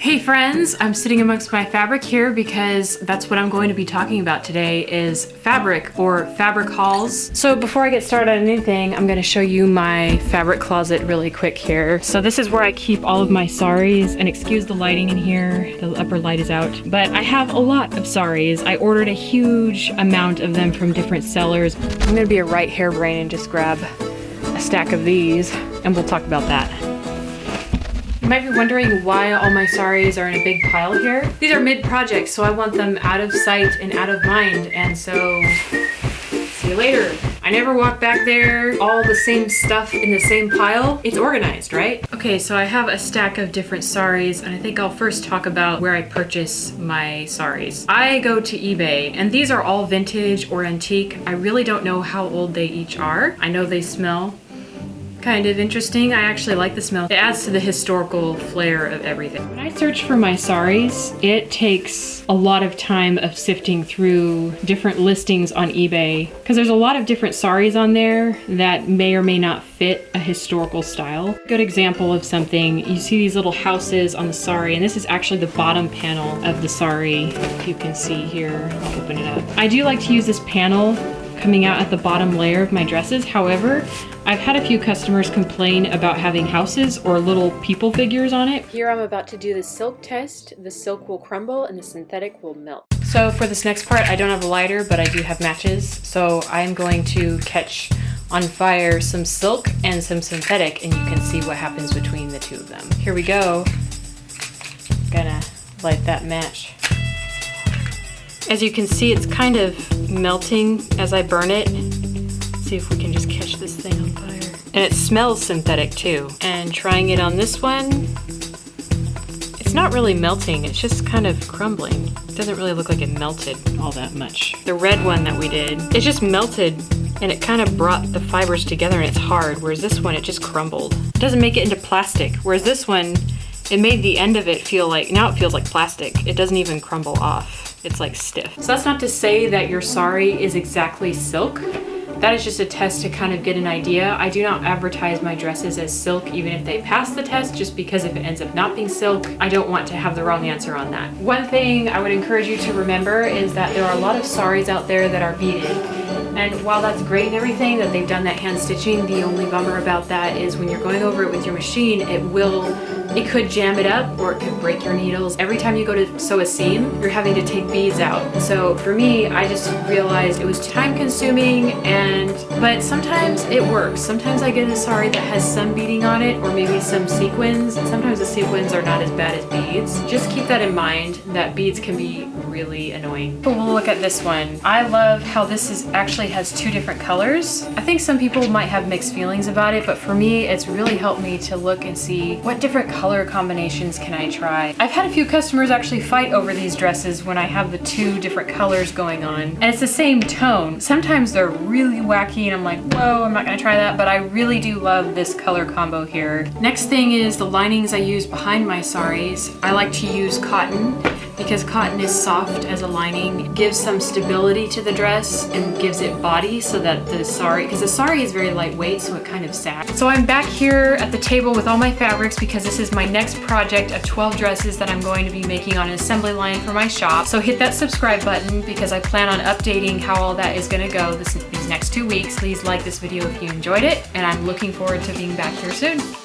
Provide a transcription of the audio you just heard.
Hey friends, I'm sitting amongst my fabric here because that's what I'm going to be talking about today is fabric or fabric hauls. So before I get started on anything, I'm going to show you my fabric closet really quick here. So this is where I keep all of my sarees, and excuse the lighting in here, the upper light is out. But I have a lot of sarees. I ordered a huge amount of them from different sellers. I'm going to be a right harebrain and just grab a stack of these and we'll talk about that. You might be wondering why all my sarees are in a big pile here. These are mid-projects, so I want them out of sight and out of mind, and so see you later. I never walk back there, all the same stuff in the same pile. It's organized, right? Okay, so I have a stack of different sarees, and I think I'll first talk about where I purchase my sarees. I go to eBay, and these are all vintage or antique. I really don't know how old they each are. I know they smell kind of interesting. I actually like the smell. It adds to the historical flair of everything. When I search for my sarees, it takes a lot of time of sifting through different listings on eBay because there's a lot of different sarees on there that may or may not fit a historical style. Good example of something, you see these little houses on the saree, and this is actually the bottom panel of the saree. If you can see here, I'll open it up. I do like to use this panel coming out at the bottom layer of my dresses. However, I've had a few customers complain about having houses or little people figures on it. Here I'm about to do the silk test. The silk will crumble and the synthetic will melt. So for this next part, I don't have a lighter, but I do have matches. So I'm going to catch on fire some silk and some synthetic, and you can see what happens between the two of them. Here we go. Gonna light that match. As you can see, it's kind of melting as I burn it. See if we can just catch this thing on fire. And it smells synthetic too. And trying it on this one, it's not really melting, it's just kind of crumbling. It doesn't really look like it melted all that much. The red one that we did, it just melted and it kind of brought the fibers together and it's hard, whereas this one, it just crumbled. It doesn't make it into plastic, whereas this one, it made the end of it feel like, now it feels like plastic. It doesn't even crumble off. It's like stiff. So that's not to say that your saree is exactly silk. That is just a test to kind of get an idea. I do not advertise my dresses as silk even if they pass the test, just because if it ends up not being silk, I don't want to have the wrong answer on that. One thing I would encourage you to remember is that there are a lot of sarees out there that are beaded. And while that's great and everything that they've done that hand stitching, the only bummer about that is when you're going over it with your machine, it could jam it up or it could break your needles. Every time you go to sew a seam, you're having to take beads out. So for me, I just realized it was time consuming, but sometimes it works. Sometimes I get a saree that has some beading on it or maybe some sequins. Sometimes the sequins are not as bad as beads. Just keep that in mind that beads can be really annoying. But we'll look at this one. I love how this actually has two different colors. I think some people might have mixed feelings about it, but for me, it's really helped me to look and see what different color combinations can I try. I've had a few customers actually fight over these dresses when I have the two different colors going on, and it's the same tone. Sometimes they're really wacky and I'm like, whoa, I'm not gonna try that, but I really do love this color combo here. Next thing is the linings I use behind my sarees. I like to use cotton because cotton is soft as a lining. It gives some stability to the dress and gives it body so that the saree, because the saree is very lightweight, so it kind of sags. So I'm back here at the table with all my fabrics because this is my next project of 12 dresses that I'm going to be making on an assembly line for my shop. So hit that subscribe button because I plan on updating how all that is gonna go these next 2 weeks. Please like this video if you enjoyed it, and I'm looking forward to being back here soon.